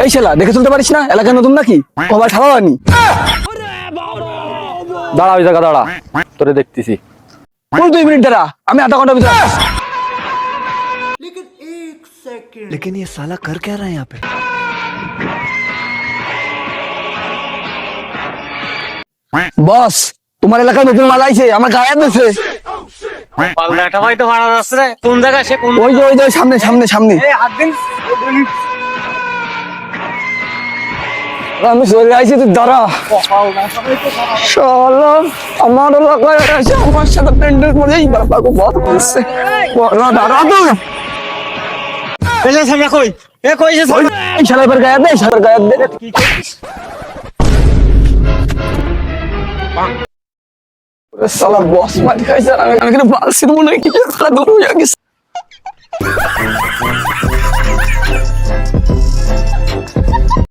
এই শালা দেখে চলতে পারিস না? এলাকা নতুন নাকি? কবার ঠাবানি? দাঁড়া ওই জায়গা দাঁড়া, তোরে দেখতেছি। ওই 2 মিনিট দাঁড়া, আমি আধা ঘন্টার ভিতরে আসছি। लेकिन ये साला कर क्या रहा है यहाँ पे? বস, তোমার এলাকায় নতুন মাল আইছে, আমার গায়ে দিছে। পাল্লাটা হয়তো মারা যাচ্ছে রে। কোন জায়গা সে কোন ওই যে সামনে সামনে সামনে। হাত দিন। আমি চলে আইছি, তুই দাঁড়া। শালা আমার এলাকায় এসে আমার সাথে প্যান্ডেল করে এই বাবাকে বধ করছে। বড়া দাঁড়া তুই। এলে সামনে কই? এ কই সে? এই শালা এবার গায়ে দে, শালার গায়ে দে। শালা বস মার খাইছে, আমি কিন্তু বালছির মনে হয় কি দূর হয়ে গেছে।